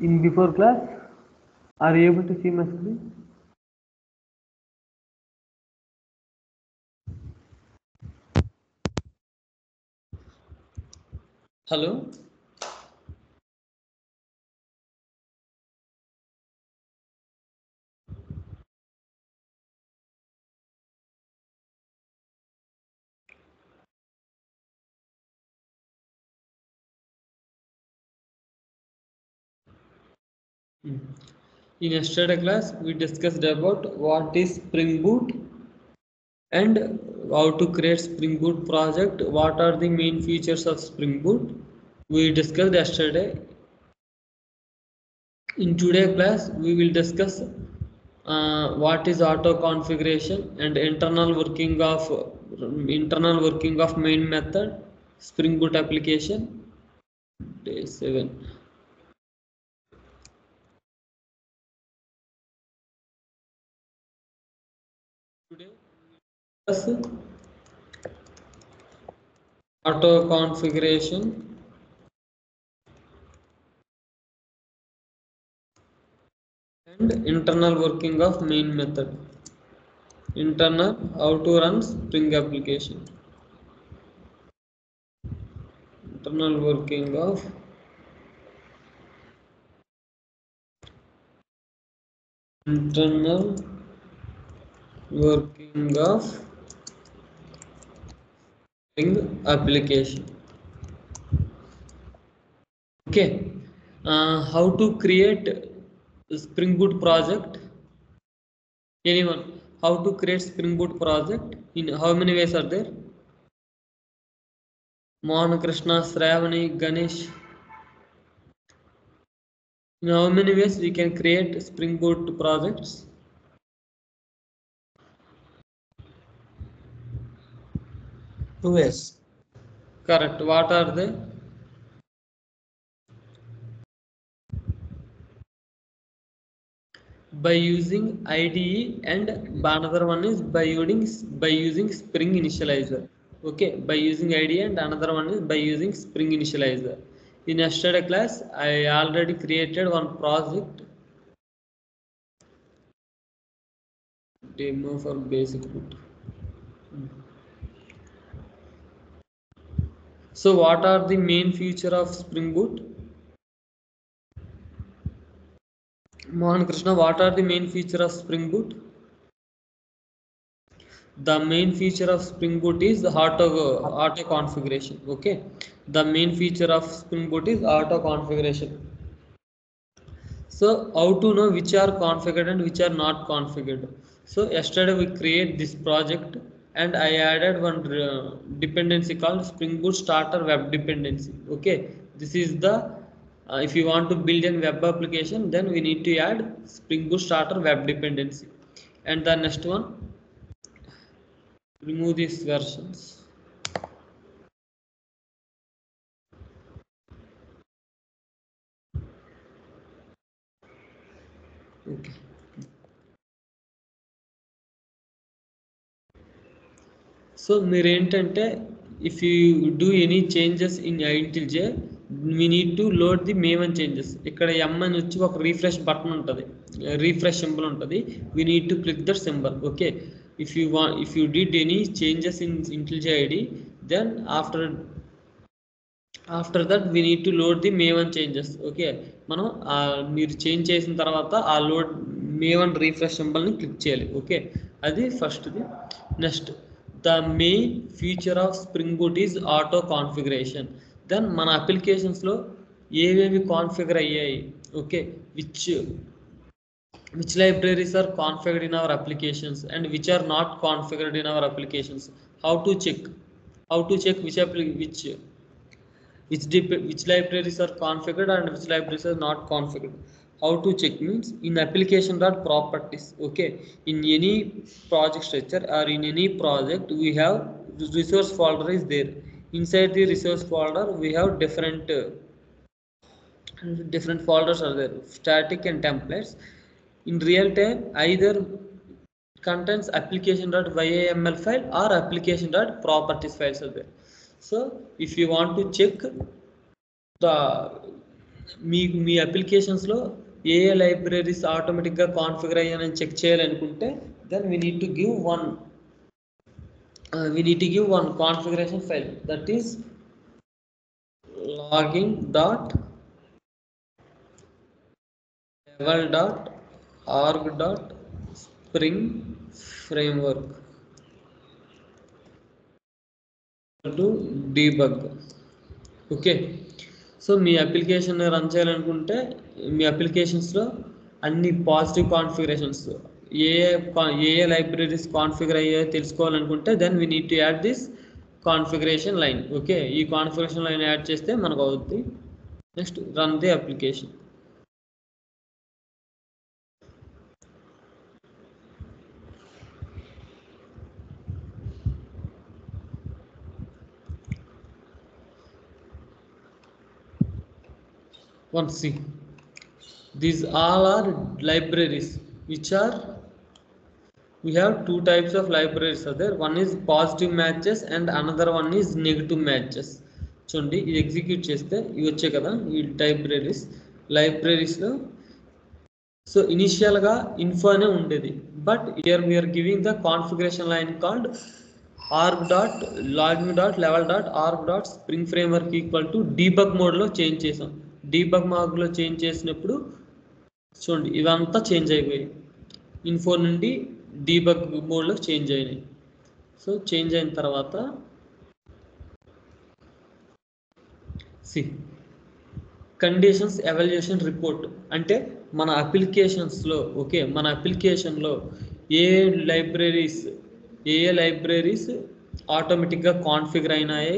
in before class? Are you able to see my screen? Hello? In yesterday class, we discussed about what is Spring Boot and how to create Spring Boot project. What are the main features of Spring Boot? We discussed yesterday. In today's class, we will discuss what is auto configuration and internal working of main method, Spring Boot application. Day 7. Today, discuss auto configuration and internal working of main method. Internal how to run Spring application. Internal working of internal working of Spring application. Okay. How to create a Spring Boot project? Anyone? How to create Spring Boot project? In how many ways are there? Mohan Krishna, Sravani, Ganesh. In how many ways we can create Spring Boot projects? Two ways. Correct. What are they? By using IDE, and another one is by using Spring Initializer. Okay, by using IDE, and another one is by using Spring Initializer. In yesterday class, I already created one project demo for basic boot. So what are the main feature of Spring Boot? Mohan Krishna, what are the main feature of Spring Boot? The main feature of Spring Boot is auto configuration. Okay, the main feature of Spring Boot is auto configuration. So how to know which are configured and which are not configured? So yesterday we create this project and I added one dependency called Spring Boot Starter Web Dependency. Okay, this is the if you want to build a web application, then we need to add Spring Boot Starter Web Dependency. And the next one, remove these versions. Okay. So మీరు ఏంటంటే if you do any changes in IntelliJ, we need to load the Maven changes. ఇక్కడ ఎం అని వచ్చి ఒక refresh button ఉంటుంది, refresh symbol ఉంటుంది. We need to click that symbol. Okay, if you did any changes in IntelliJ ID, then after that we need to load the Maven changes. Okay, మనం మీరు change చేసిన తర్వాత ఆ load Maven refresh సింబల్ని click చేయాలి. Okay, అది ఫస్ట్ది. Next, the main feature of spring boot is auto configuration. Then మన అప్లికేషన్స్లో ఏవేవి కాన్ఫిగర్ అయ్యాయి, okay, which libraries are configured in our applications and which are not configured in our applications. How to check which libraries are configured and which libraries are not configured. How to check means in application.properties. Okay, in any project structure or in any project, we have resource folder is there. Inside the resource folder we have different folders are there, static and templates. In real time, either contains application.yaml file or application.properties files are there. So if you want to check the మీ అప్లికేషన్స్లో ఏ libraries ఆటోమేటిక్గా configure అయ్యానని చెక్ చేయాలనుకుంటే then we need to give one configuration file, that is logging dot level dot org dot spring framework to debug. Okay, so మీ application run చేయాలనుకుంటే మీ అప్లికేషన్స్లో అన్ని పాజిటివ్ కాన్ఫిగరేషన్స్ ఏ ఏ లైబ్రరీస్ కాన్ఫిగర్ అయ్యాయో తెలుసుకోవాలనుకుంటే then we need to add this configuration line. Okay, ఈ కాన్ఫిగరేషన్ లైన్ యాడ్ చేస్తే మనకు అవుతుంది. Next run the application. One see, these all are libraries which are, we have two types of libraries are there. One is positive matches and another one is negative matches. చూడండి, ఇది execute చేస్తే ఇవి వచ్చాయి కదా ఈ లైబ్రరీస్లో. So ఇనిషియల్గా info అనే ఉండేది, but here we are giving the configuration line called org dot logging dot level dot org dot spring framework equal to debug మోడ్లో చేంజ్ చేసాం. డీబగ్ మోడ్లో చేంజ్ చేసినప్పుడు చూడండి ఇవంతా చేంజ్ అయిపోయాయి, ఇన్ఫో నుండి డీబగ్ మోడ్లో చేంజ్ అయినాయి. సో చేంజ్ అయిన తర్వాత కండిషన్స్ ఎవాల్యుయేషన్ రిపోర్ట్ అంటే మన అప్లికేషన్స్లో, ఓకే, మన అప్లికేషన్లో ఏ లైబ్రరీస్ ఆటోమేటిక్గా కాన్ఫిగర్ అయినాయి,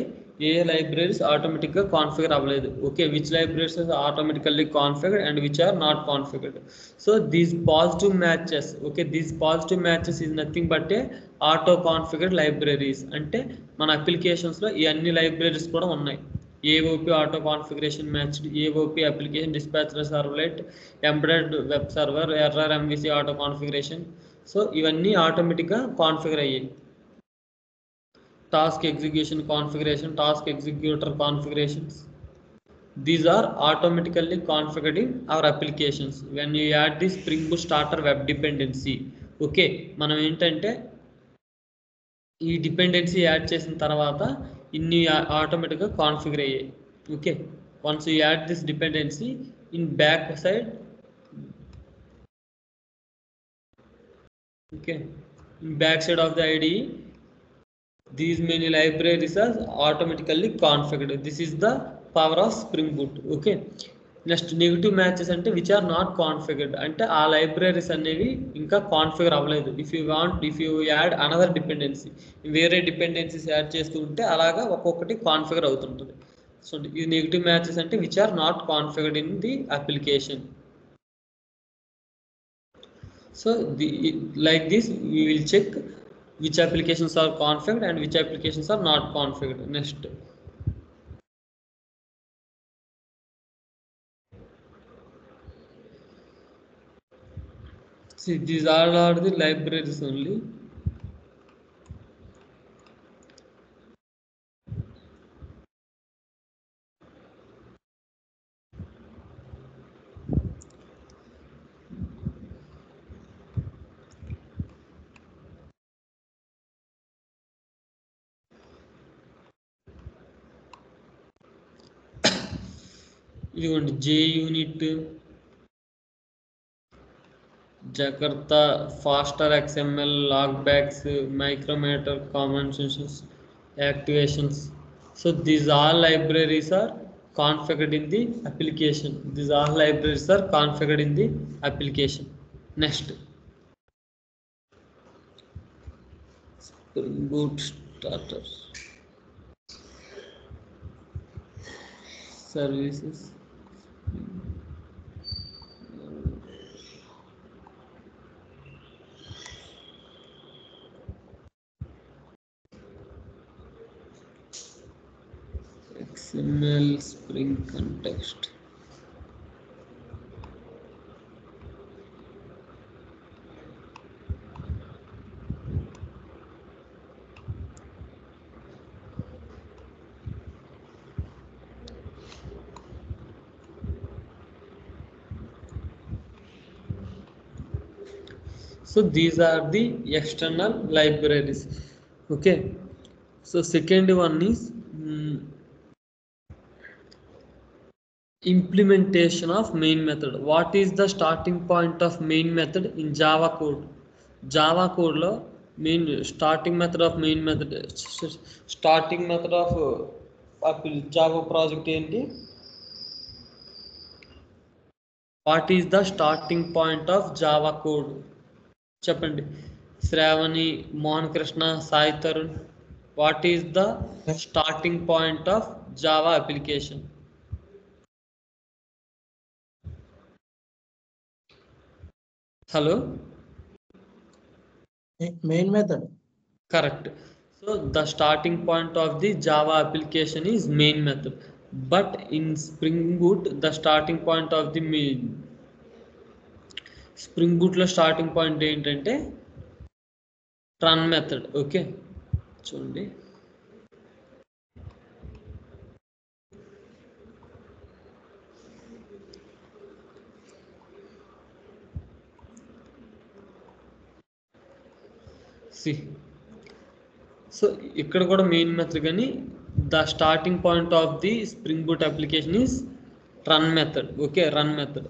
ఏ లైబ్రరీస్ ఆటోమేటిక్గా కాన్ఫిగర్ అవ్వలేదు. Okay, which libraries automatically configured and which are not configured. So these positive matches, okay, these positive matches is nothing but a auto configured libraries. అంటే మన అప్లికేషన్స్లో ఈ అన్ని లైబ్రరీస్ కూడా ఉన్నాయి. AOP auto configuration matched, AOP application dispatcher servlet, embedded web server, error MVC auto configuration. So ఇవన్నీ ఆటోమేటిక్గా configure అయ్యాయి. Task execution configuration, task executor configurations, these are automatically configured in our applications when you add the Spring Boot starter web dependency. Okay, మనం ఏంటంటే ఈ dependency add చేసిన తర్వాత ఇన్ని ఆటోమేటిక్గా కాన్ఫిగర్ అయ్యాయి. Okay, once you add this dependency in back side, okay, in back side of the IDE these many libraries are automatically configured. This is the power of Spring Boot. Okay, next negative matches అంటే which are not configured, అంటే ఆ libraries అనేవి ఇంకా configure అవ్వలేదు. If you add another dependency, వేరే dependencies add చేస్తూ ఉంటే అలాగా ఒక్కొక్కటి కాన్ఫిగర్ అవుతుంటుంది. సో ఈ నెగిటివ్ మ్యాచెస్ అంటే which are not configured in the application. So like this we will check which applications are configured and which applications are not configured. Next, see, these all are the libraries only. ఇదిగోండి JUnit, Jakarta, faster XML, logbacks, micrometer, conventions, activations. So these all libraries are configured in the application. These all libraries are configured in the application. Next, Spring Boot starter services. XML Spring context. So these are the external libraries. Okay, so second one is implementation of main method. What is the starting point of main method in Java code? Java code lo main starting method of main method, starting method of Java project enti? What is the starting point of Java code? చెప్పండి. Shravani, Mohan Krishna, Sai Tarun. What is the starting point of Java application? Hello, Main method. correct. So the starting point of the Java application is main method, but in Spring Boot the starting point of the Spring Boot లో starting point ఏంటంటే run method. Okay, చూడండి. See, so ఇక్కడ కూడా main method, కానీ the starting point of the Spring Boot application is run method. Okay, run method.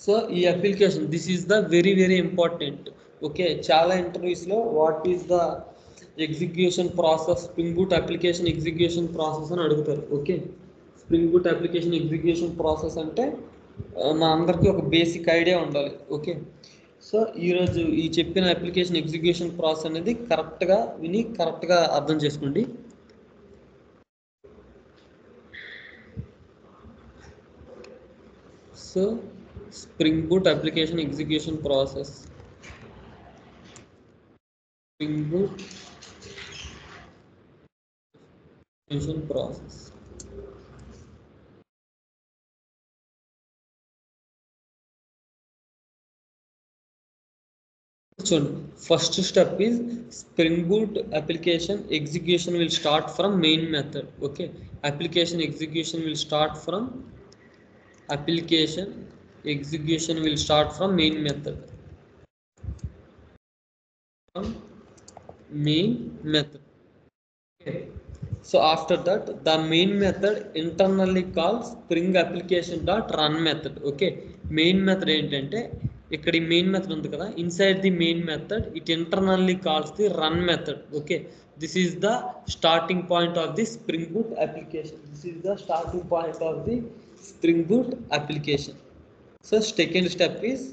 So ఈ application, this is the very very important. Okay, చాలా ఇంటర్వ్యూస్లో what is the execution process, Spring Boot application execution process అని అడుగుతారు. Okay, Spring Boot application execution process అంటే మా అందరికీ ఒక basic idea ఉండాలి. ఓకే, సో ఈరోజు ఈ చెప్పిన అప్లికేషన్ ఎగ్జిక్యూషన్ ప్రాసెస్ అనేది కరెక్ట్గా విని కరెక్ట్గా అర్థం చేసుకోండి. So Spring Boot application execution process, Spring Boot execution process. చూడండి, first step is Spring Boot application execution will start from main method. Okay, application execution will start from main method. Okay. So after that, the main method internally calls spring application dot run method. Okay, main method ఏంటంటే ఇక్కడ ఈ main method ఉంది కదా, inside the main method it internally calls the run method. Okay, this is the starting point of the Spring Boot application. So second step is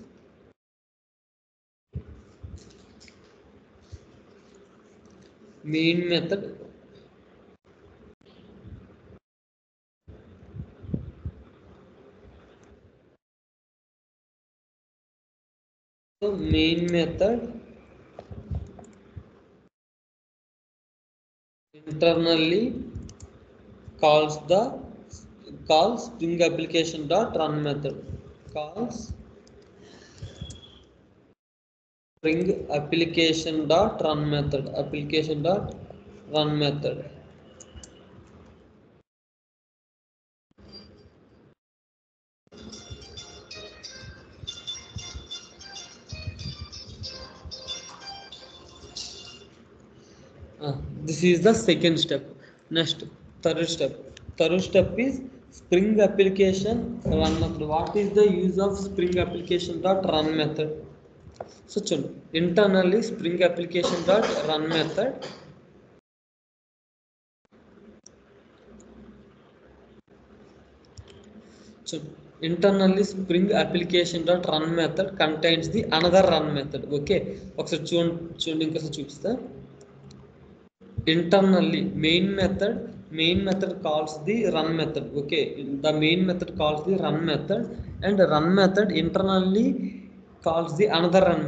main method. So main method internally calls spring application dot run method. Calls spring application dot run method. This is the second step. Next, third step is spring application run method. What is the use of spring application dot run method? So internally spring application dot run method contains the another run method. Okay, ఒకసారి చూడండి ఇంకోసారి చూపిస్తా. Internally main method calls the run method. Okay, the main method calls the run method, and run method internally calls the another run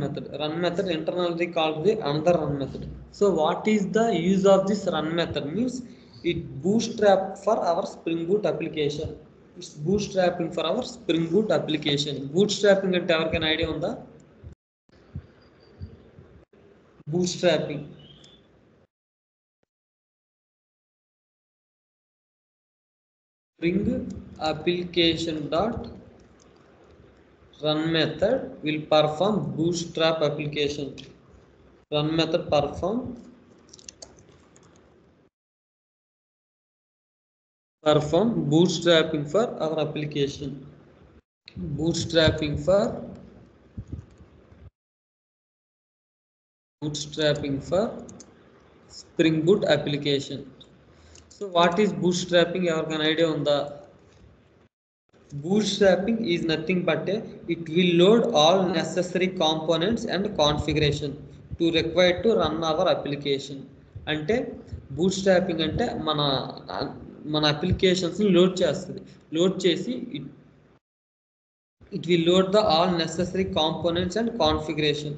method internally calls the another run method. So what is the use of this run method? Means it bootstrap for our spring boot application. It's bootstrapping for our spring boot application. Bootstrapping అంటే ఎవరికైనా idea ఉందా? Bootstrapping, spring application dot Run method will perform bootstrap application. Run method perform bootstrapping for our application. Bootstrapping for Spring Boot application. So what is bootstrapping? Your idea on the bootstrapping is nothing but it will load all necessary components and configuration to required to run our application. అంటే bootstrapping అంటే మన applications load చేస్తుంది. Load చేసి it will load the all necessary components and configuration.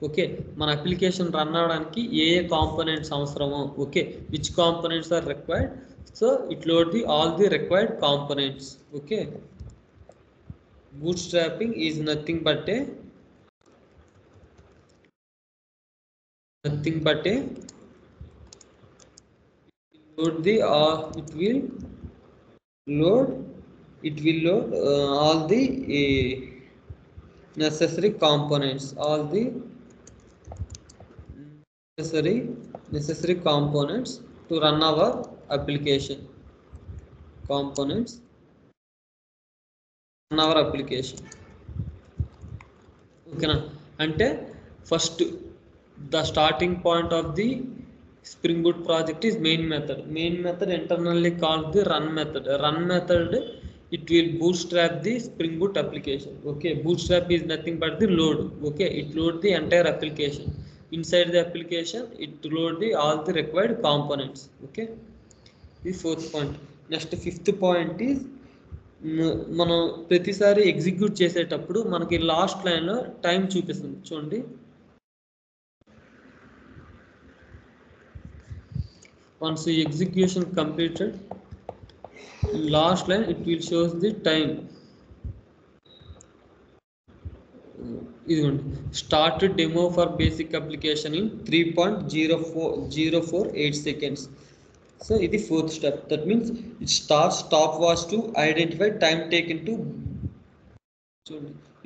Okay, మన application run అవడానికి ఏ components అవసరమో, okay, which components are required, so it load the all the required components. Okay, bootstrapping is nothing but a load the it will load all the necessary components, all the necessary components to run our application. ఓకేనా? అంటే first the starting point of the Spring Boot project is main method internally called the run method. It will bootstrap the Spring Boot application. Okay, bootstrap is nothing but the load. Okay, it load the entire application. Inside the application it load the all the required components. Okay, the fourth point. Next fifth point is మనం ప్రతిసారి execute చేసేటప్పుడు మనకి last లైన్లో time చూపిస్తుంది చూడండి. Once the execution completed, last line it will shows the time. Started demo for basic application in 3.048 seconds. So it is fourth step. That means it starts stopwatch to identify time taken to. So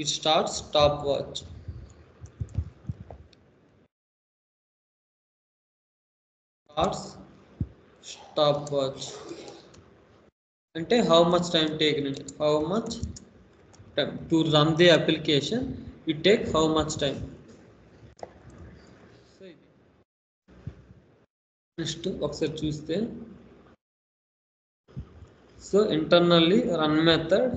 it starts stopwatch. అంటే how much time taken, how much time to run the application, it take how much time. Next ఒకసారి చూస్తే, so internally run method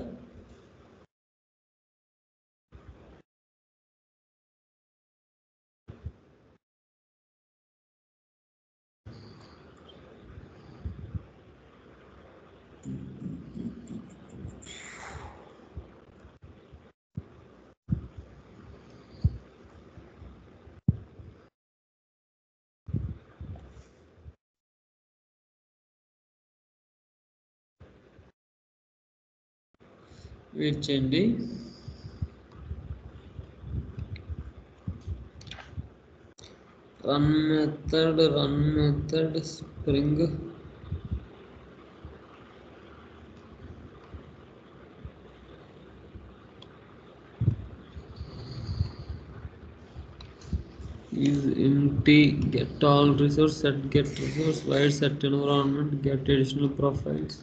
wait చేయండి. Run method Spring is empty, get all resource, set get resource, void set environment, get additional profiles,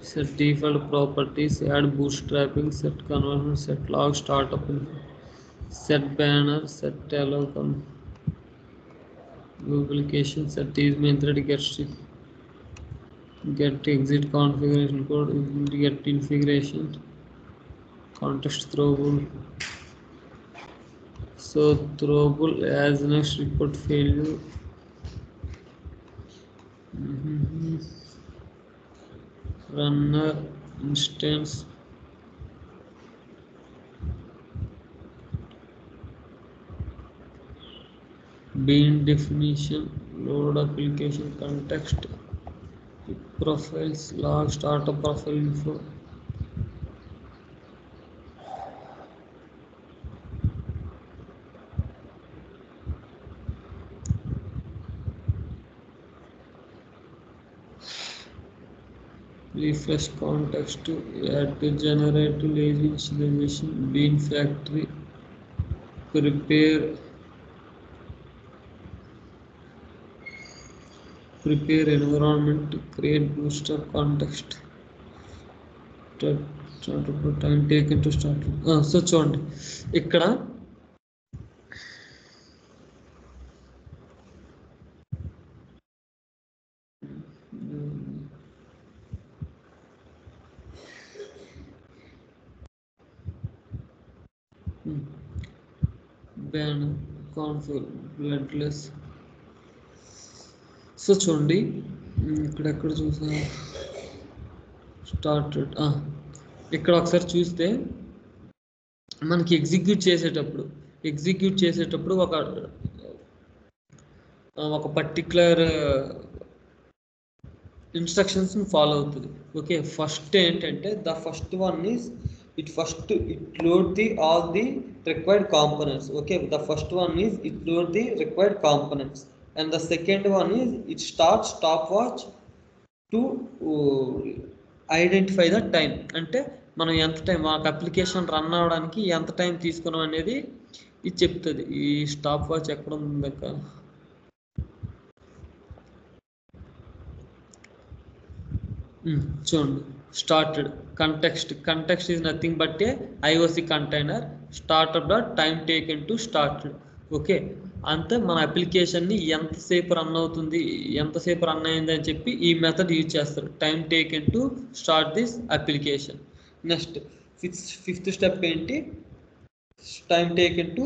set default properties, add bootstrapping, set conversion, set log, startup info, set banner, set allow duplication, set is main thread, get exit configuration code, get configuration, context throwable. So throwable as next report failure. Runner instance bean definition, load application context, profiles, log, startup profile info. refresh context to add to generate to lazy initialization bean factory prepare environment to create booster context time taken to start. So చూడండి ఇక్కడ banner configure bloodless. So చూడండి ఇక్కడెక్కడ చూసా started ఇక్కడ ఒకసారి చూస్తే మనకి execute చేసేటప్పుడు ఒక పర్టిక్యులర్ ఇన్స్ట్రక్షన్స్ ఫాలో అవుతుంది. ఓకే, ఫస్ట్ ఏంటంటే the first one is it load all the required components. Okay, the first one is it load the required components, and the second one is it starts stopwatch to identify the time. అంటే మనం ఎంత time మాకు application run అవ్వడానికి ఎంత time తీసుకున్నాం అనేది ఇది చెప్తుంది. ఈ స్టాప్ వాచ్ ఎక్కడ ఉందాక చూడండి. started context is nothing but a IOC container startup.time taken to started. Okay, అంతే మన అప్లికేషన్ని ఎంతసేపు రన్ అయింది అని చెప్పి ఈ మెథడ్ యూజ్ చేస్తారు, time taken to start this application. Next fifth step ఏంటి, time taken to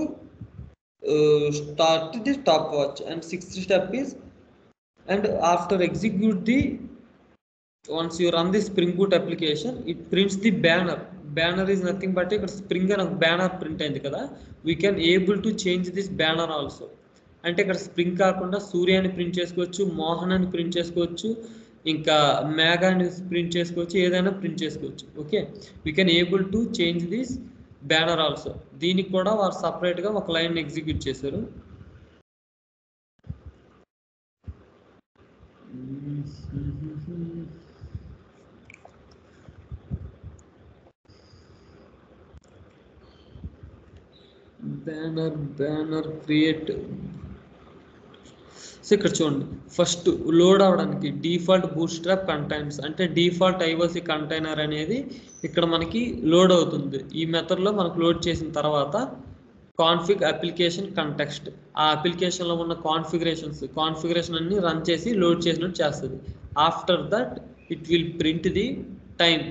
start the stopwatch. And sixth step is and after execute the once you run the Spring Boot application, it prints the banner is nothing but ఇక్కడ spring అని ఒక banner print అయింది కదా, we can able to change this banner also. అంటే ఇక్కడ spring కాకుండా సూర్యాన్ని print చేసుకోవచ్చు, మోహన్ అని ప్రింట్ చేసుకోవచ్చు, ఇంకా మేఘాన్ని ప్రింట్ చేసుకోవచ్చు, ఏదైనా ప్రింట్ చేసుకోవచ్చు. Okay, we can able to change this banner also. దీనికి కూడా వారు సపరేట్గా ఒక లైన్ ఎగ్జిక్యూట్ చేశారు. Banner create. సో ఇక్కడ చూడండి, ఫస్ట్ లోడ్ అవడానికి డిఫాల్ట్ బూట్స్ట్రాప్ కంటైనర్స్ అంటే డిఫాల్ట్ ఐఓసి కంటైనర్ అనేది ఇక్కడ మనకి లోడ్ అవుతుంది. ఈ మెథడ్లో మనకు లోడ్ చేసిన తర్వాత కాన్ఫిగ్ అప్లికేషన్ కంటెక్స్ట్, ఆ అప్లికేషన్లో ఉన్న కాన్ఫిగరేషన్ అన్ని రన్ చేసి లోడ్ చేసినట్టు చేస్తుంది. After that it will print the time.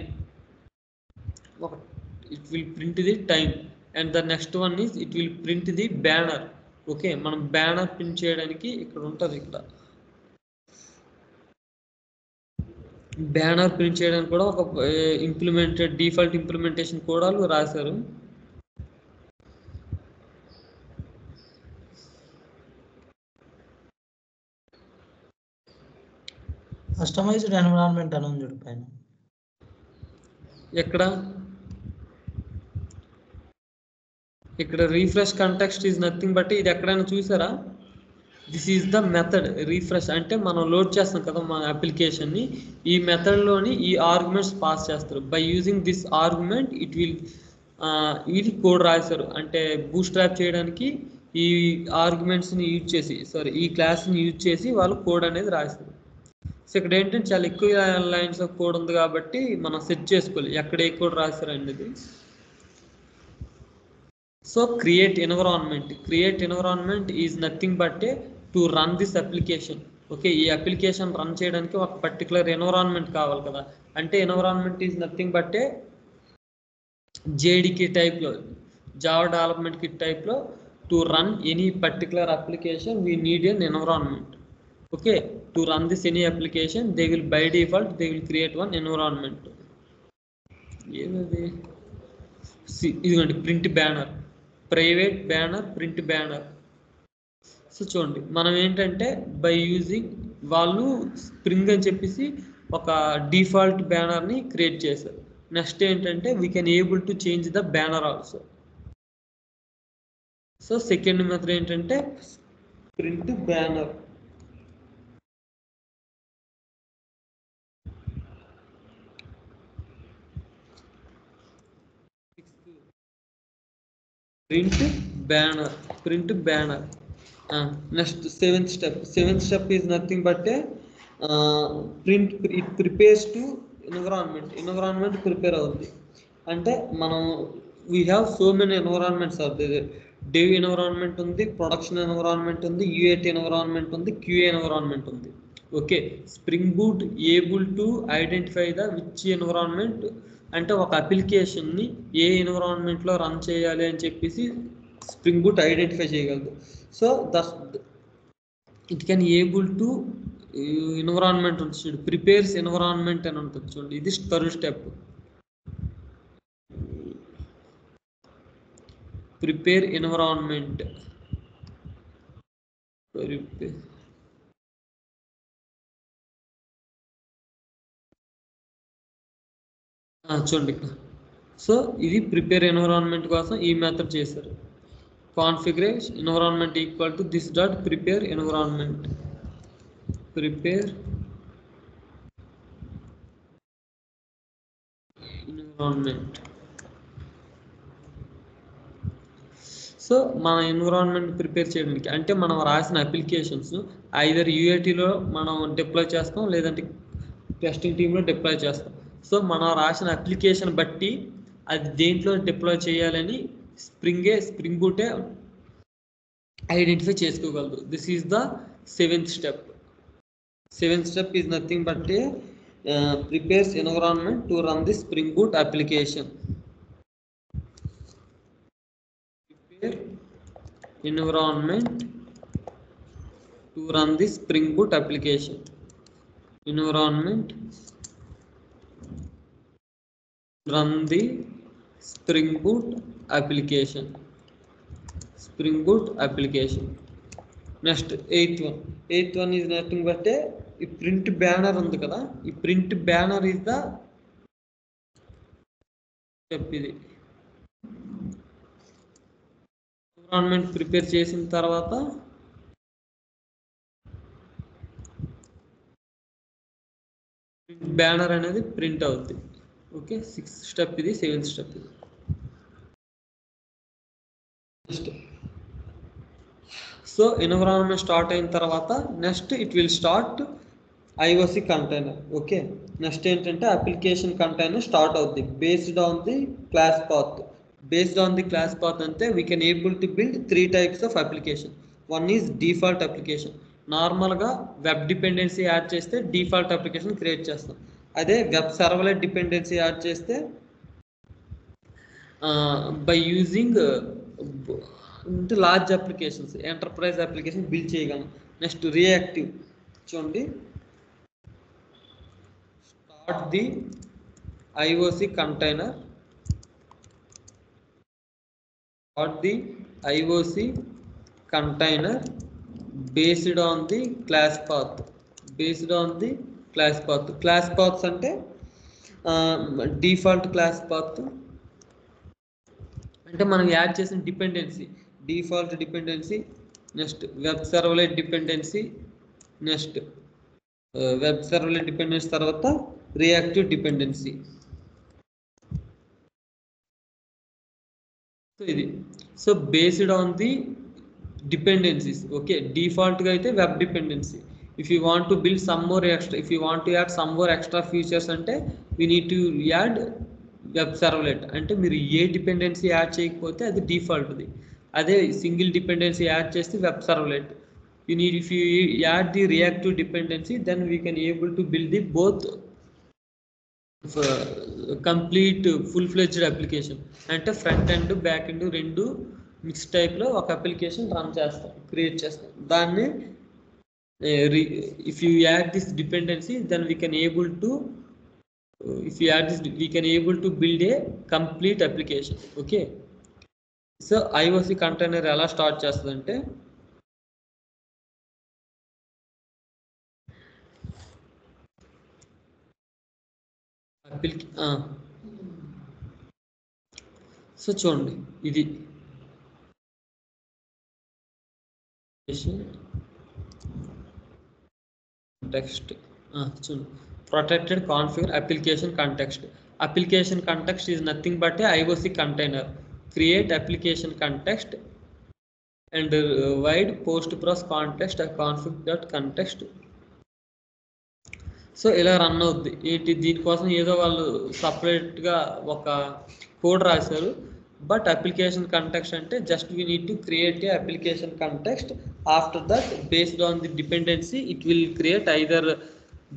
And the next one is it will print the banner. Okay, మనం బ్యానర్ ప్రింట్ చేయడానికి ఇక్కడ ఉంటుంది, ఇక్కడ బ్యానర్ ప్రింట్ చేయడానికి కూడా ఒక డిఫాల్ట్ ఇంప్లిమెంటేషన్ కూడా రాశారు. కస్టమైజ్డ్ ఎన్విరాన్మెంట్ అని ఉంది పైన. ఎక్కడ ఇక్కడ refresh context is nothing but ఇది ఎక్కడైనా చూసారా, this is the method refresh. అంటే మనం లోడ్ చేస్తాం కదా మన అప్లికేషన్ని, ఈ మెథడ్లోని ఈ ఆర్గ్యుమెంట్స్ పాస్ చేస్తారు. బై యూజింగ్ దిస్ ఆర్గ్యుమెంట్ ఇది కోడ్ రాశారు. అంటే బూట్స్ట్రాప్ చేయడానికి ఈ ఆర్గ్యుమెంట్స్ని యూజ్ చేసి ఈ క్లాస్ని యూజ్ చేసి వాళ్ళు కోడ్ అనేది రాశారు. సో ఇక్కడ ఏంటంటే చాలా ఎక్కువ లైన్స్ ఆఫ్ కోడ్ ఉంది కాబట్టి మనం సెట్ చేసుకోవాలి ఎక్కడ ఏ కోడ్ రాశారు అనేది. So create environment is nothing but to run this application. Okay, ఈ అప్లికేషన్ రన్ చేయడానికి ఒక పర్టికులర్ ఎన్విరాన్మెంట్ కావాలి కదా, అంటే ఎన్విరాన్మెంట్ ఈజ్ నథింగ్ బట్ జేడికి టైప్లో, జావా డెవలప్మెంట్ కిట్ టైప్లో to run any particular application we need an environment. Okay, to run this any application they will by default they will create one environment. ఏదది, ఇదిగోండి print banner, private banner, print banner. So చూడండి మనం ఏంటంటే by using వాళ్ళు spring అని చెప్పేసి ఒక default బ్యానర్ని క్రియేట్ చేశారు. నెక్స్ట్ ఏంటంటే we can able to change the banner also. So second method ఏంటంటే print banner. print banner. Next seventh step is nothing but a it prepares to environment prepare అవుద్ది అంటే మనం we have so many environments are there. dev environment ఉంది, production environment ఉంది, UAT environment ఉంది, QA environment ఉంది. Okay, Spring boot able to identify the which environment అంటే ఒక అప్లికేషన్ని ఏ ఎన్విరాన్మెంట్లో run చేయాలి అని చెప్పేసి స్ప్రింగ్ బూట్ ఐడెంటిఫై చేయగలదు. So it can able to environment ఉంటుంది చూడు, ప్రిపేర్స్ ఎన్విరాన్మెంట్ అని ఉంటుంది చూడండి. ఇది థర్డ్ స్టెప్, ప్రిపేర్ ఎన్విరాన్మెంట్. చూడండి ఇక్కడ. సో ఇది ప్రిపేర్ ఎన్విరాన్మెంట్ కోసం ఈ మెథడ్ చేశారు. Configuration environment equal to this dot prepare environment. So మన ఎన్విరాన్మెంట్ ప్రిపేర్ చేయడానికి అంటే మనం రాసిన అప్లికేషన్స్ ఐదర్ యూఏటీలో మనం డిప్లాయ్ చేస్తాం, లేదంటే టెస్టింగ్ టీంలో డిప్లాయ్ చేస్తాం. సో మనం రాసిన అప్లికేషన్ బట్టి అది దేంట్లో డిప్లాయ్ చేయాలని స్ప్రింగ్ బూటే ఐడెంటిఫై చేసుకోగలదు. This is the seventh step. Seventh step is nothing but prepares environment to run the Spring Boot application. Prepare environment to run the Spring Boot application. Environment run the Spring Boot application. Spring Boot application. Next eighth one is nothing but a print banner ఉంది కదా, ఈ print banner is the step. ఇది environment prepare చేసిన తర్వాత banner అనేది print అవుతుంది. Okay, sixth step ఇది, seventh step ఇది. సో ఎన్విరాన్మెంట్ స్టార్ట్ అయిన తర్వాత next it will start IOC container. Okay, next ఏంటంటే అప్లికేషన్ కంటైనర్ స్టార్ట్ అవుతుంది based on the class path. Based on the class path ante we can able to build 3 types of application. One is default application. Normal ga web dependency add cheste default application create chestam. Ade web servlet dependency add cheste by using large applications, enterprise application build cheyalam. Next reactive chundi, start the IOC container, the IOC container based on the class path. Class paths ante default class path అంటే మనం add చేసిన dependency, default dependency, next web servlet dependency, next web servlet dependency తర్వాత reactive dependency. So ఇది so based on the dependencies. Okay, డిఫాల్ట్గా అయితే web dependency. If you want to build some more extra, if you want to add some more extra features అంటే we need to add web servlet. అంటే మీరు ఏ dependency add చేయకపోతే అది డిఫాల్ట్ది, అదే సింగిల్ డిపెండెన్సీ యాడ్ చేస్తే web servlet. You need if you add the reactive dependency then we can able to build the both complete full fledged application. అంటే front end back end రెండు mix టైప్లో ఒక application run చేస్తాం, create చేస్తాం. దాన్ని if you add this dependency then we can able to build a complete application. Okay, so IOC container ఎలా start చేస్తుందంటే so చూడండి ఇది context. చూడండి, protected configure application context. Application context is nothing but a IOC container. create application context and wide post pros context a config.context. So ఇలా run అవుద్ది. ఏంటి దీనికోసం ఏదో వాళ్ళు సపరేట్గా ఒక కోడ్ రాశారు. బట్ అప్లికేషన్ కంటెక్స్ట్ అంటే just we need to create a application context. After that based on the dependency it will create either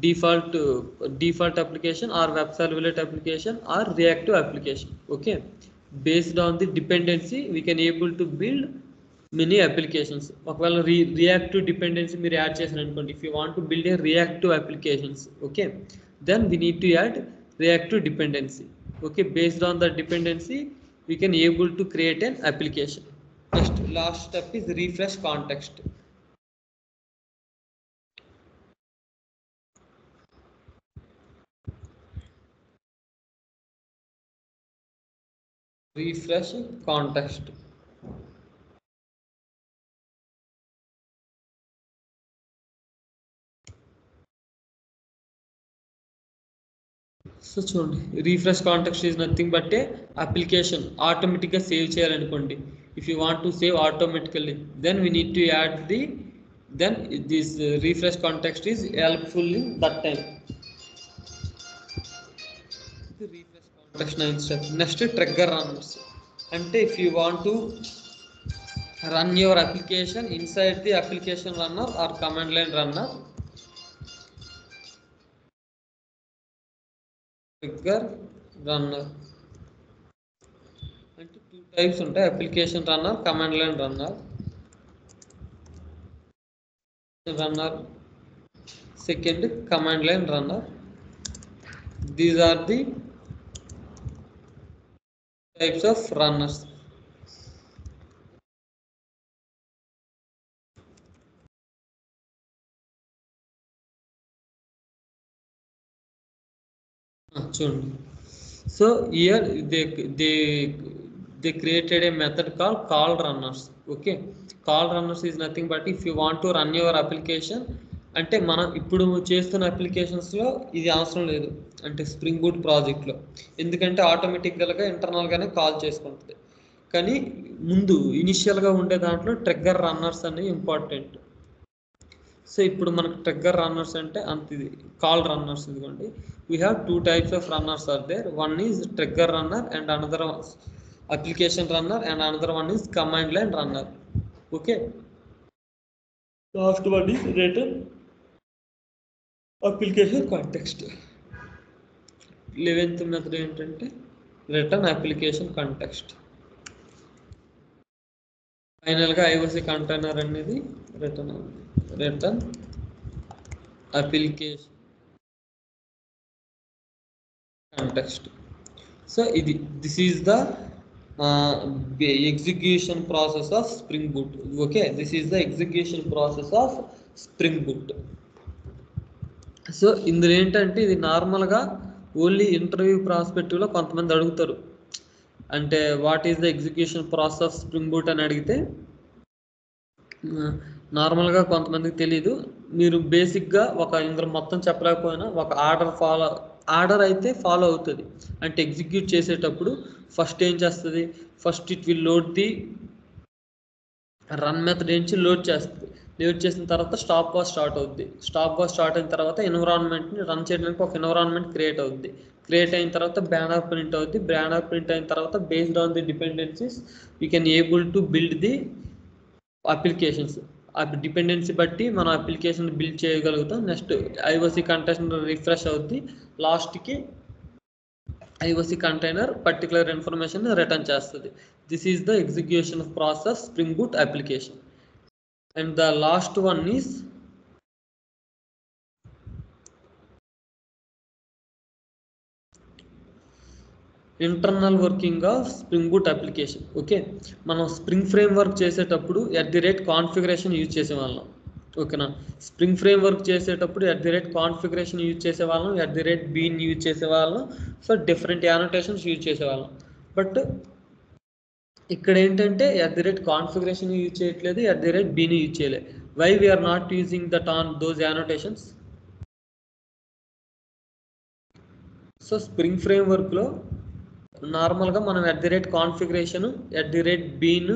default application or web servlet application or reactive application. Okay, based on the dependency we can able to build many applications. ఒకవేళ reactive dependency మీరు add చేశారు అనుకోండి, if you want to build a reactive applications, okay, then we need to add reactive dependency. Okay, based on the dependency we can able to create an application. Next last step is refresh context. Refresh context. So చూడండి, refresh context is nothing but ఏ application ఆటోమేటిక్గా save చేయాలనుకోండి. If you want to save automatically then we need to add the then this refresh context is helpful in that time. The refresh context 9 step. Next trigger runners. Ante if you want to run your application inside the application runner or command line runner, trigger runner ante two types untai, application runner, command line runner. Second command line runner. These are the types of runners. So here they created a method called call runners. Okay, call runners is nothing but if you want to run your application, అంటే మనం ఇప్పుడు చేస్తున్న అప్లికేషన్స్లో ఇది అవసరం లేదు అంటే spring boot ప్రాజెక్ట్లో, ఎందుకంటే ఆటోమేటిక్గా ఇంటర్నల్గానే కాల్ చేసుకుంటుంది. కానీ ముందు ఇనిషియల్గా ఉండే దాంట్లో ట్రిగ్గర్ రన్నర్స్ అనేవి ఇంపార్టెంట్. సో ఇప్పుడు మనకు ట్రిగ్గర్ రన్నర్స్ అంటే అంత ఇది కాల్ రన్నర్స్. ఇదిగోండి, we have two types of runners are there. One is trigger runner and another application runner and another one is command line runner. Okay, last one is return application context. 11th method ఏంటంటే return application context. Final గా IOC container అనేది return application context. So this is the execution process of Spring Boot. Okay, this is the execution process of Spring Boot. So ఇందులో ఏంటంటే ఇది నార్మల్గా only interview ప్రాస్పెక్టివ్లో కొంతమంది అడుగుతారు, అంటే what is the execution process of spring boot అని అడిగితే నార్మల్గా కొంతమందికి తెలీదు. మీరు బేసిక్గా ఒక ఇందులో మొత్తం చెప్పలేకపోయినా ఒక ఆర్డర్ అయితే ఫాలో అవుతుంది. అంటే ఎగ్జిక్యూట్ చేసేటప్పుడు ఫస్ట్ ఏం చేస్తుంది, first it will load the run method నుంచి లోడ్ చేస్తుంది. లోడ్ చేసిన తర్వాత స్టాప్ వాచ్ స్టార్ట్ అవుద్ది. స్టాప్ వాచ్ స్టార్ట్ అయిన తర్వాత ఎన్విరాన్మెంట్ని రన్ చేయడానికి ఒక ఎన్విరాన్మెంట్ క్రియేట్ అవుద్ది. క్రియేట్ అయిన తర్వాత బ్యానర్ ప్రింట్ అవుద్ది. బ్యానర్ ప్రింట్ అయిన తర్వాత based on the dependencies we can able to build the applications. ఆ డిపెండెన్సీ బట్టి మనం అప్లికేషన్ బిల్డ్ చేయగలుగుతాం. నెక్స్ట్ IOC కంటైనర్ రిఫ్రెష్ అవుద్ది. లాస్ట్కి IOC container particular information return చేస్తుంది. This is the execution process Spring Boot application. And the last one is internal working of spring Boot application. Okay, మనం Spring framework చేసేటప్పుడు @configuration use చేసేవాళ్ళం. ఓకేనా, spring framework చేసేటప్పుడు @configuration use చేసేవాళ్ళం, @bean use చేసేవాళ్ళం. So different annotations use చేసేవాళ్ళం. But ఇక్కడ ఏంటంటే @కాన్ఫిగరేషన్ యూజ్ చేయట్లేదు, @bean యూజ్ చేయలేదు. Why we are not using that on those annotations? So spring ఫ్రేమ్ వర్క్లో నార్మల్గా మనం @configuration @bean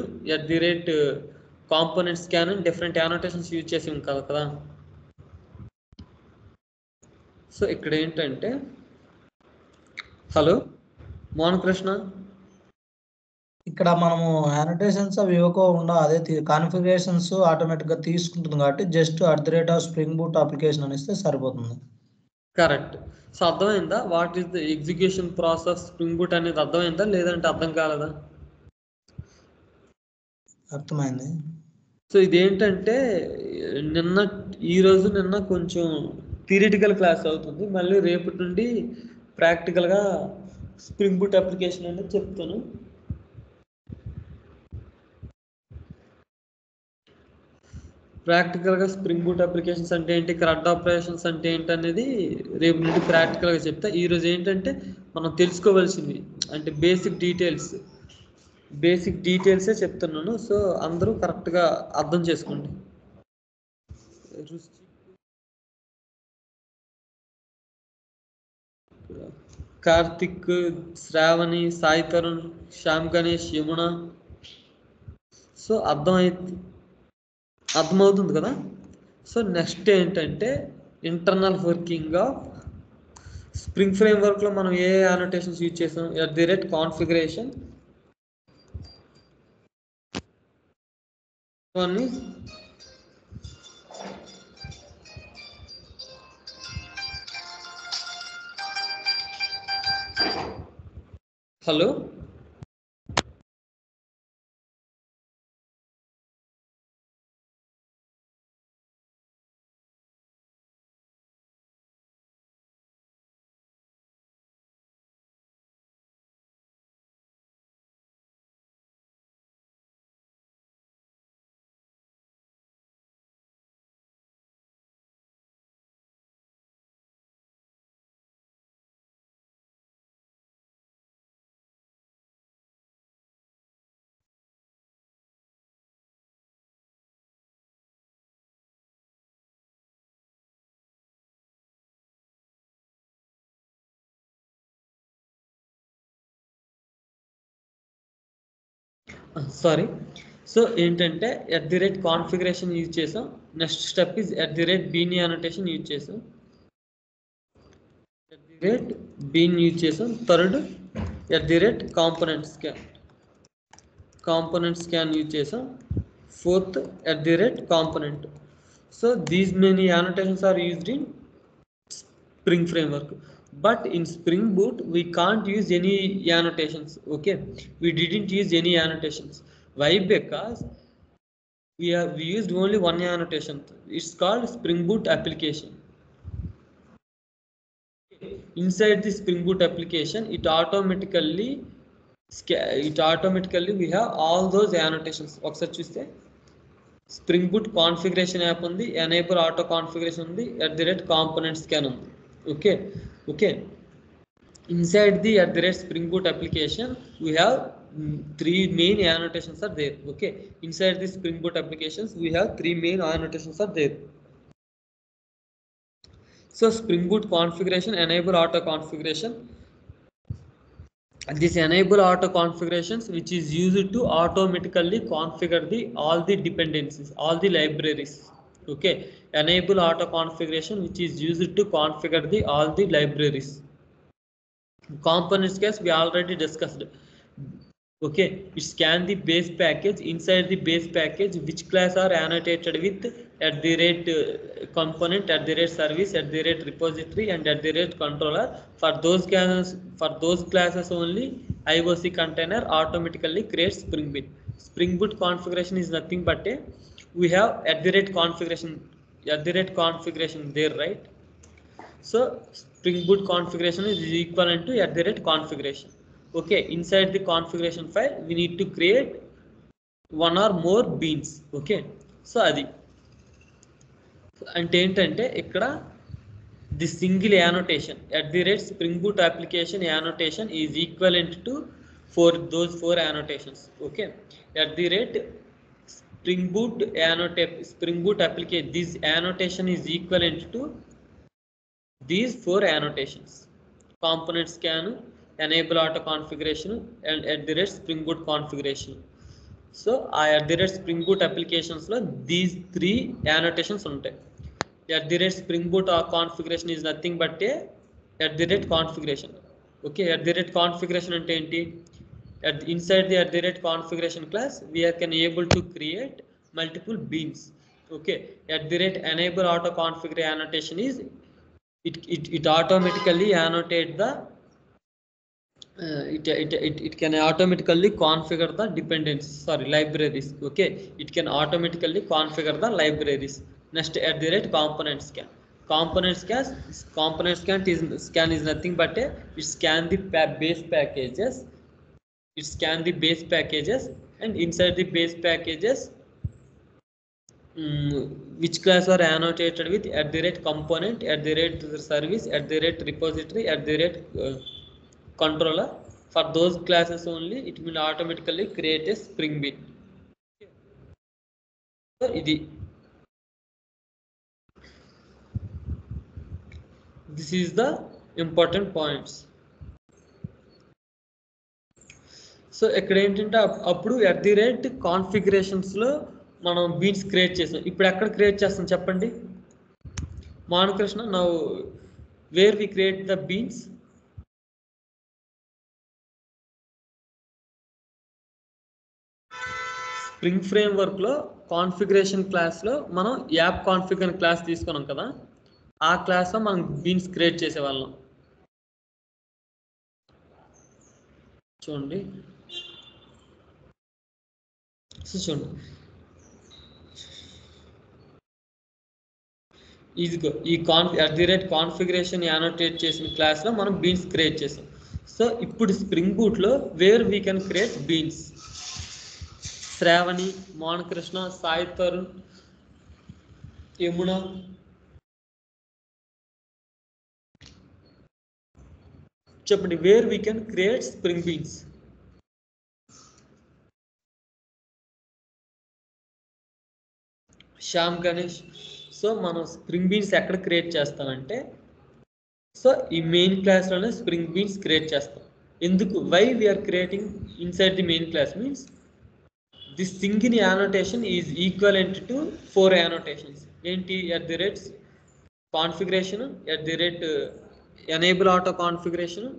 @component scan different annotations use చేసి కదా. సో ఇక్కడ ఏంటంటే హలో మోహన్ కృష్ణ, ఇక్కడ మనము యానోటేషన్స్ అవి ఇవ్వకుండా అదే కాన్ఫిగరేషన్స్ ఆటోమేటిక్గా తీసుకుంటుంది కాబట్టి జస్ట్ @spring boot అప్లికేషన్ అని ఇస్తే సరిపోతుంది. కరెక్ట్. సో అర్థమైందా what is the execution process Spring boot అనేది? అర్థమైందా లేదంటే అర్థం కాలేదా? అర్థమైంది. సో ఇదేంటంటే నిన్న కొంచెం థియరిటికల్ క్లాస్ అవుతుంది, మళ్ళీ రేపటి నుండి ప్రాక్టికల్గా స్ప్రింగ్ బూట్ అప్లికేషన్ అనేది చెప్తాను. ప్రాక్టికల్గా స్ప్రింగ్ బూట్ అప్లికేషన్స్ అంటే ఏంటి, CRUD ఆపరేషన్స్ అంటే ఏంటి అనేది రేపు నుండి ప్రాక్టికల్గా చెప్తా. ఈరోజు ఏంటంటే మనం తెలుసుకోవాల్సింది అంటే బేసిక్ డీటెయిల్సే చెప్తున్నాను. సో అందరూ కరెక్ట్గా అర్థం చేసుకోండి. కార్తిక్, శ్రావణి, సాయి తరుణ్, శ్యామ్ గణేష్, యమున. సో అర్థమవుతుంది కదా. సో నెక్స్ట్ ఏంటంటే ఇంటర్నల్ వర్కింగ్ ఆఫ్ స్ప్రింగ్ ఫ్రేమ్వర్క్లో మనం ఏ యానోటేషన్స్ యూజ్ చేసాం? @configuration hello sorry. సో ఏంటంటే @configuration యూజ్ చేసాం. Next step is @bean annotation use చేసాం. @bean యూజ్ చేసాం. థర్డ్ @component scan యూజ్ చేసాం. Fourth @component. So these many annotations are used in Spring framework, but in Spring Boot we can't use any annotations. Okay, we didn't use any annotations. Why? Because we used only one annotation. It's called Spring Boot application. Inside the Spring Boot application, it automatically we have all those annotations. ఒకసారి చూస్తే spring boot configuration app ఉంది, enable auto configuration ఉంది, @component scan ఉంది. Okay. Inside the Spring Boot application, we have three main annotations are there. Okay. Inside the Spring Boot applications, we have three main annotations are there. So Spring Boot configuration, enable auto configuration. This enable auto configurations, which is used to automatically configure all the dependencies, all the libraries. Okay, enable auto configuration, which is used to configure all the libraries. Components case we already discussed. Okay, it scan the base package. Inside the base package, which class are annotated with @component, @service, @repository, and @controller. For those classes only, IOC container automatically creates Spring Boot. Spring Boot configuration is nothing but we have @configuration there, right? So Spring Boot configuration is equivalent to @configuration. Okay, inside the configuration file we need to create one or more beans. Okay, so adi అంటే ఏంటంటే ఇక్కడ the single annotation @Spring Boot application annotation is equivalent to those four annotations. Okay, Spring Boot application, this annotation is equivalent to these four annotations: component scan, enable auto configuration, and Spring Boot configuration. So Spring Boot applications lo these three annotations ఉంటాయి. Spring Boot configuration is nothing but a configuration. Okay, configuration ante enti? Inside the configuration class we can able to create multiple beans. Okay, enable auto configure annotation is it automatically annotate the it can automatically configure the dependencies, libraries. Okay, it can automatically configure the libraries. Next, component scan. Scan is nothing but it scan the base packages. It scan the base packages, and inside the base packages, which class are annotated with component, service, repository, controller. For those classes only it will automatically create a Spring Bean. So this is the important points. So ఇక్కడ ఏంటంటే అప్పుడు configurations లో మనం beans create చేసాం. ఇప్పుడు ఎక్కడ create చేస్తాం చెప్పండి Manakrishna? Now where we create the beans? Spring framework లో కాన్ఫిగరేషన్ క్లాస్ లో మనం యాప్ కాన్ఫిగర్ క్లాస్ తీసుకున్నాం కదా, ఆ క్లాస్ లో మనం బీన్స్ క్రియేట్ చేసేవాళ్ళం. చూడండి ఇదిగో ఈ కాన్ఫిగరేషన్ యానోటేట్ చేసిన క్లాస్ లో మనం బీన్స్ క్రియేట్ చేసాం. సో ఇప్పుడు స్ప్రింగ్ బూట్ లో where we can create beans. Sravani, Mohanakrishna, Sai Tarun, Yamuna, చెప్పండి where we can create Spring beans. Shyam Ganesh. So మనం స్ప్రింగ్ బీన్స్ ఎక్కడ క్రియేట్ చేస్తామంటే, సో ఈ మెయిన్ క్లాస్లోనే స్ప్రింగ్ బీన్స్ క్రియేట్ చేస్తాం. ఎందుకు? Why we are creating inside the main class means this single annotation is equivalent to 4 annotations. ఏంటి? Configuration, enable auto configuration,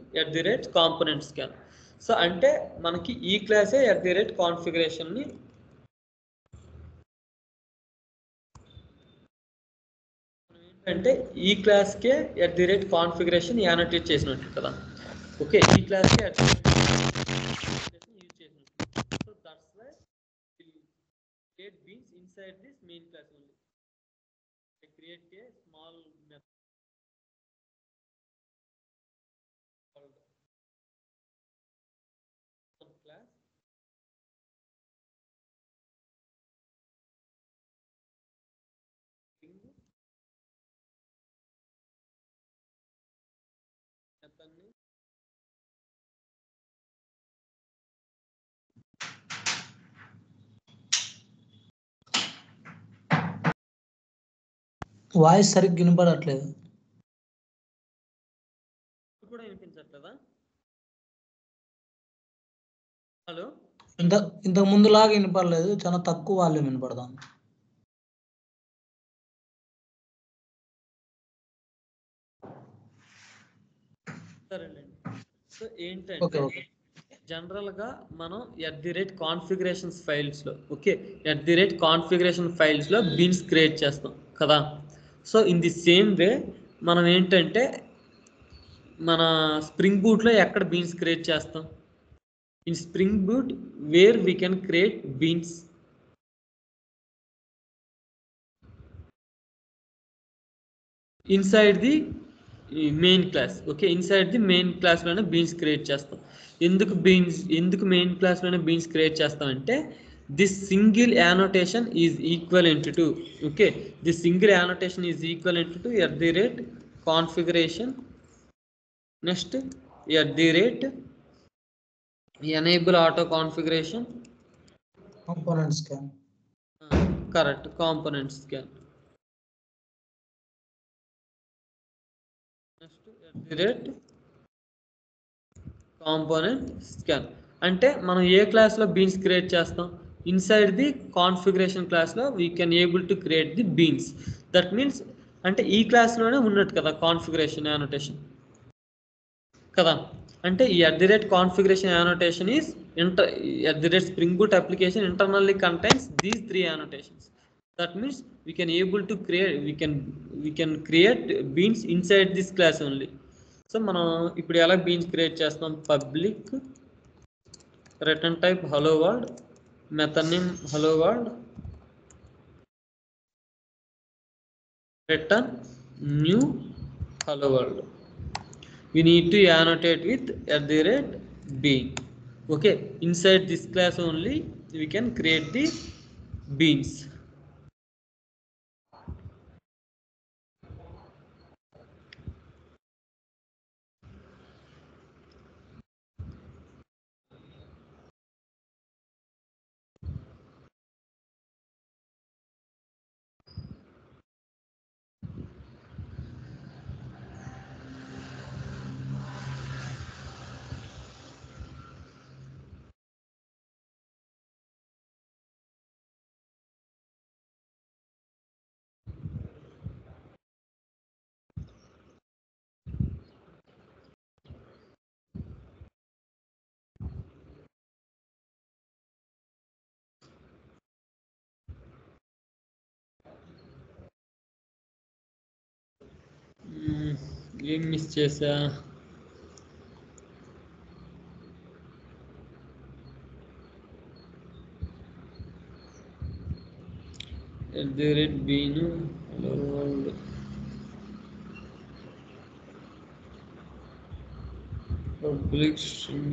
component scan. So అంటే మనకి ఈ క్లాసే కాన్ఫిగరేషన్ని అంటే ఈ క్లాస్కే కాన్ఫిగరేషన్ యానోటేట్ చేసినట్టు కదా. ఓకే, ఈ క్లాస్కే యూజ్ చేసినట్టు. So that's why create beans inside this main class only. I create a small method called class. Voice సరిగ్గా వినపడట్లేదు. కూడా వినిపించట్లేదా? హలో, ఇంతకు ముందులాగా వినపడలేదు, చాలా తక్కువ వాళ్ళు వినపడదాం. సరేనండి. సో ఏంటంటే జనరల్ గా మనం కాన్ఫిగరేషన్స్ ఫైల్స్ లో, ఓకే, కాన్ఫిగరేషన్ ఫైల్స్ లో బీన్స్ క్రియేట్ చేస్తాం కదా. So in the same way మనం ఏంటంటే మన స్ప్రింగ్ బూట్ లో ఎక్కడ బీన్స్ క్రియేట్ చేస్తాం? In spring boot wear we can create beans. Inside the main class. Okay, inside the main class లోనే బీన్స్ క్రియేట్ చేస్తాం. ఎందుకు మెయిన్ క్లాస్ లోనే బీన్స్ క్రియేట్ చేస్తాం అంటే this single annotation is equivalent to, okay, this single annotation is equivalent to configuration, next enable auto configuration, component scan. Correct, component scan. Next component scan అంటే మనం ఏ క్లాస్లో beans create చేస్తాం, inside the configuration క్లాస్లో we can able to create the beans. That means అంటే ఈ క్లాస్లోనే ఉన్నట్టు కదా configuration annotation కదా. అంటే ఈ @configuration annotation is Spring Boot application internally contains these 3 annotations. That means we can able to create we can create beans inside this class only. So మనం ఇప్పుడు ఎలా బీన్స్ క్రియేట్ చేస్తాం, public return type hello world, method name hello world, return new hello world. We need to annotate with @bean. Okay, inside this class only we can create the beans. ఏం miss చేసా, @bean hello world public string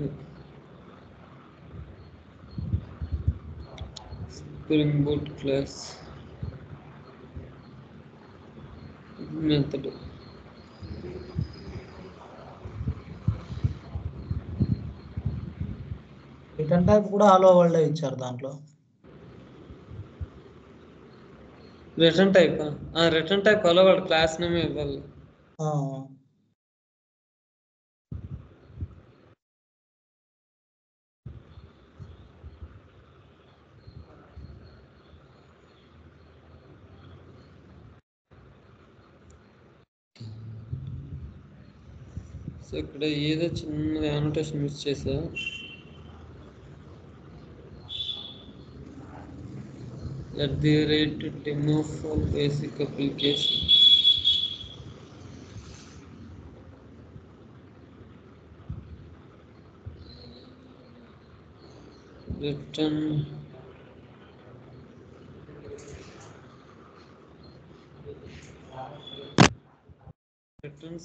Spring Boot class method. Return type కూడా hello world ఇచ్చారు దాంట్లో. Return type hello world class name ఇవ్వాలి. So ఇక్కడ ఏదో చిన్న annotation miss చేసా. @demo for basic application return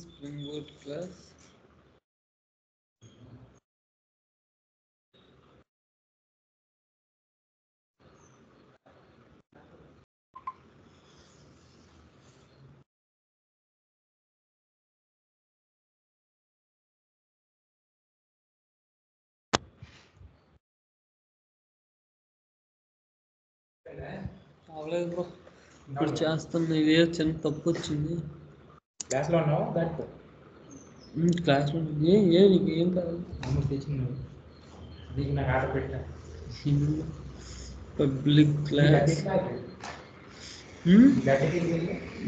Spring Boot class అవలేదు బ్రో, ఇప్పుడు చేస్తున్నా. ఇదే చిన్న తప్పు వచ్చింది. క్లాస్లో ఉన్నావా బయటకు? క్లాస్లో నీకు ఏం కావాలి? అమ్మ తెచ్చింది, దీనికి నాకు ఆర్డర్ పెట్టా. పబ్లిక్ క్లాస్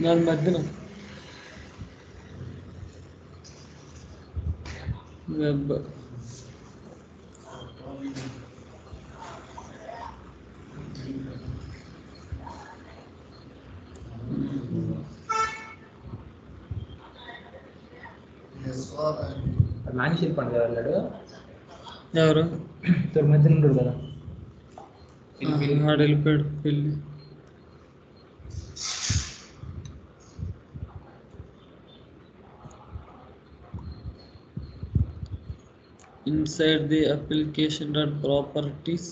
దాని మధ్యన వెబ్ నాగేశ్వరి పండుగ వెళ్ళాడు. ఎవరు? మధ్యన ఉంటాడు కదా, ఆడు వెళ్ళిపోయాడు పెళ్ళి. Inside the application.properties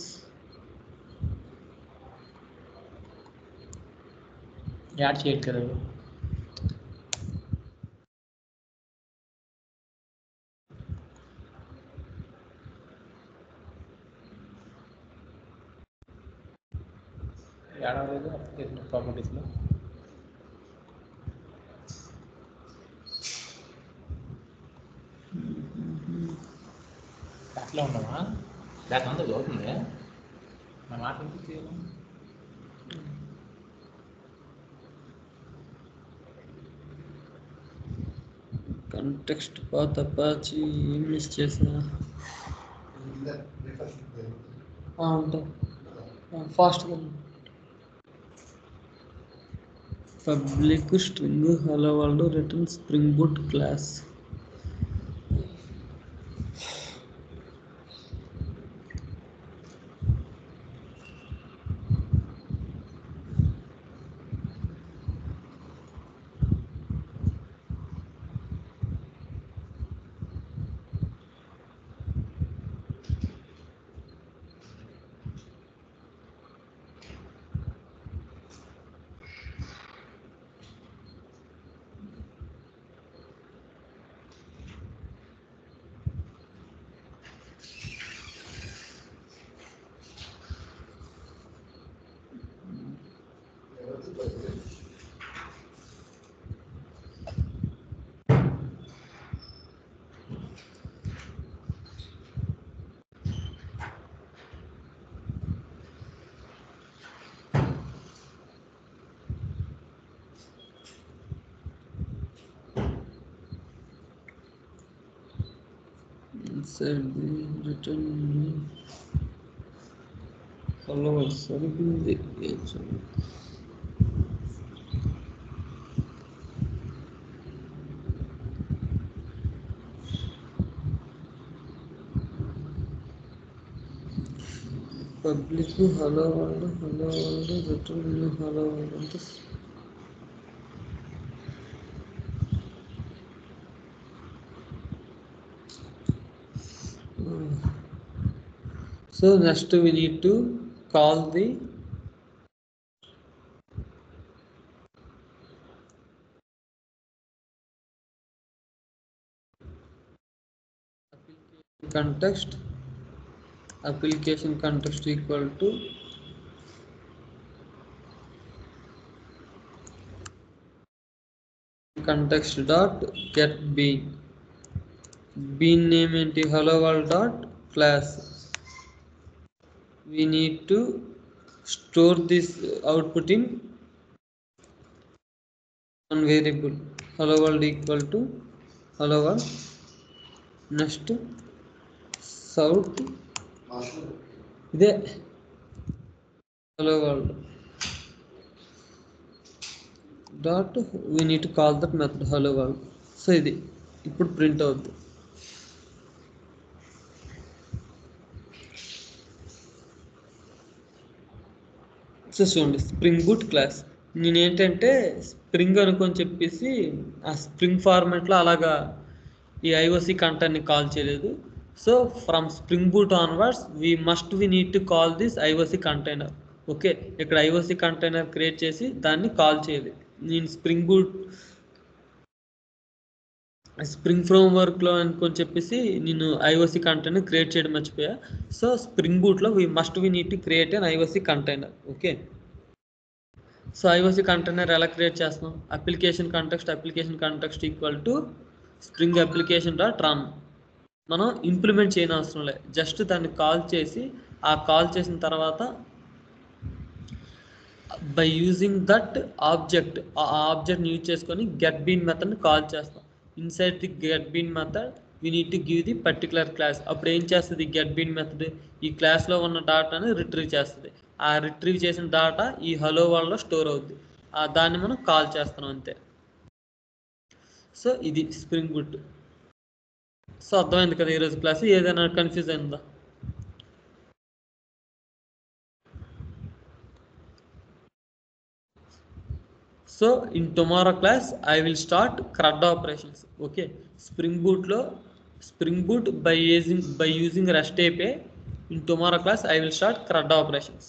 యాడ్ చేయట్లేదు. యాడ్ అవ్వలేదు అప్లికేషన్ ప్రాపర్టీస్లో. ఇట్లా ఉన్నామా లేక అంతా చదువుతుంది నా మాట వినిపించేయను. కంటెక్స్ట్ పాత్ అపాచీ ఏం మిస్ చేసా ఉంటాయి ఫాస్ట్గా public string hello world return spring boot class inside the return hello సరిపోయింది public hello world return hello world అంటే so next we need to call the application context equal to context dot get bean name ఏంటి hello world dot class we need to store this output in one variable hello world equal to hello world next south ఇదే hello world dot we need to call that method hello world so ఇది ఇప్పుడు print అవుద్ది so చూడండి spring boot class నేను ఏంటంటే spring అనుకొని చెప్పేసి ఆ స్ప్రింగ్ ఫార్మాట్లో అలాగా ఈ ఐఓసి కంటెంట్ని కాల్ చేయలేదు so from spring boot onwards we need to call this IOC container okay ఇక్కడ ఐఓసి కంటైనర్ క్రియేట్ చేసి దాన్ని కాల్ చేయాలి నేను స్ప్రింగ్ ఫ్రేమ్ వర్క్లో అనుకొని చెప్పేసి నేను ఐఓసి కంటైనర్ క్రియేట్ చేయడం మర్చిపోయా సో స్ప్రింగ్ బూట్లో we need to create an IOC container okay so IOC container ఎలా క్రియేట్ చేస్తాం application context equal to Spring application dot run మనం ఇంప్లిమెంట్ చేయని అవసరం లేదు జస్ట్ దాన్ని కాల్ చేసి ఆ కాల్ చేసిన తర్వాత బై యూజింగ్ దట్ ఆబ్జెక్ట్ ఆ ఆబ్జెక్ట్ని యూజ్ చేసుకొని గెట్ బీన్ మెథడ్ని కాల్ చేస్తాం inside the get bean method we need to give the particular class అప్పుడు ఏం చేస్తుంది గెట్ బీన్ మెథడ్ ఈ క్లాస్లో ఉన్న డాటాని రిట్రీవ్ చేస్తుంది ఆ రిట్రీవ్ చేసిన డాటా ఈ హలో వరల్డ్లో స్టోర్ అవుద్ది దాన్ని మనం కాల్ చేస్తున్నాం అంతే సో ఇది స్ప్రింగ్ బూట్ సో అర్థమైంది కదా ఈరోజు క్లాస్ ఏదైనా కన్ఫ్యూజ్ అయిందా so in tomorrow class I will start CRUD operations okay Spring boot by using REST API in tomorrow class I will start CRUD operations